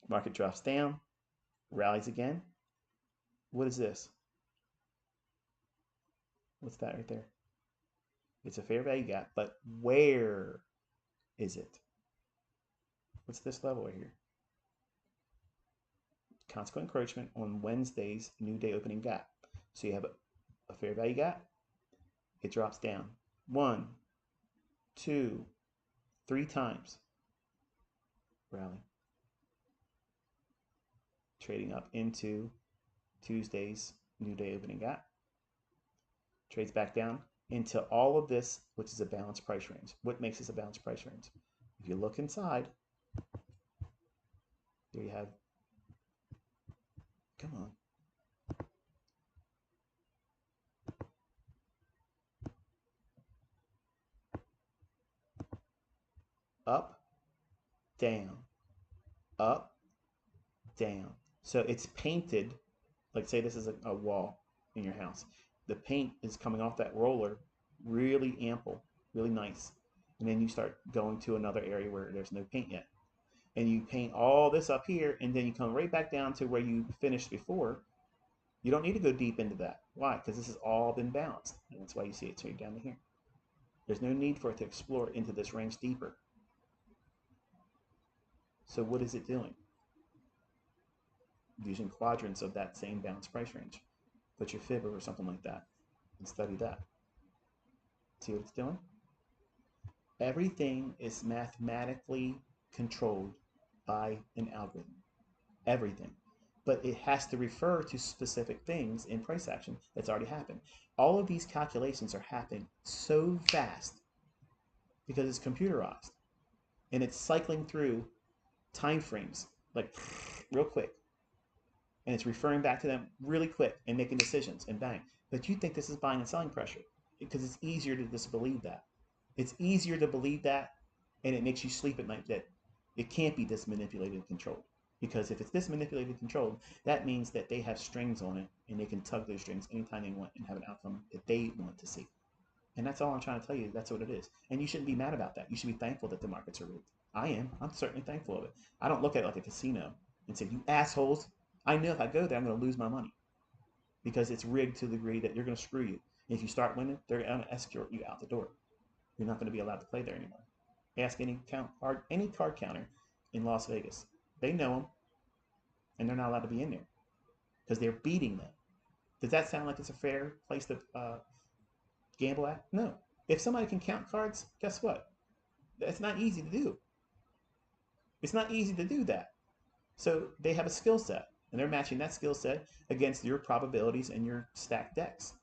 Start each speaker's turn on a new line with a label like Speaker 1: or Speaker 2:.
Speaker 1: Market drops down, rallies again. What is this? What's that right there? It's a fair value gap, but where is it? What's this level right here? Consequent encroachment on Wednesday's new day opening gap. So you have a fair value gap. It drops down. 1, 2, 3 times. Rally. Trading up into Tuesday's new day opening gap. Trades back down into all of this, which is a balanced price range. What makes this a balanced price range? If you look inside, there you have, come on. Up, down, up, down. So it's painted, like say this is a wall in your house. The paint is coming off that roller really ample, really nice. And then you start going to another area where there's no paint yet. And you paint all this up here, and then you come right back down to where you finished before. You don't need to go deep into that. Why? Because this has all been balanced. And that's why you see it straight down to here. There's no need for it to explore into this range deeper. So what is it doing? Using quadrants of that same balanced price range. Put your fib or something like that and study that. See what it's doing? Everything is mathematically controlled by an algorithm. Everything. But it has to refer to specific things in price action that's already happened. All of these calculations are happening so fast because it's computerized and it's cycling through time frames like real quick, and it's referring back to them really quick and making decisions and bang. But you think this is buying and selling pressure because it's easier to disbelieve that. It's easier to believe that, and it makes you sleep at night that it can't be this manipulated and controlled. Because if it's this manipulated and controlled, that means that they have strings on it and they can tug those strings anytime they want and have an outcome that they want to see. And that's all I'm trying to tell you. That's what it is. And you shouldn't be mad about that. You should be thankful that the markets are rigged. I am. I'm certainly thankful of it. I don't look at it like a casino and say, you assholes, I know if I go there, I'm going to lose my money. Because it's rigged to the degree that you're going to screw you. And if you start winning, they're going to escort you out the door. You're not going to be allowed to play there anymore. Ask any card counter in Las Vegas. They know them, and they're not allowed to be in there because they're beating them. Does that sound like it's a fair place to gamble at? No. If somebody can count cards, guess what? That's not easy to do. It's not easy to do that. So they have a skill set, and they're matching that skill set against your probabilities and your stacked decks.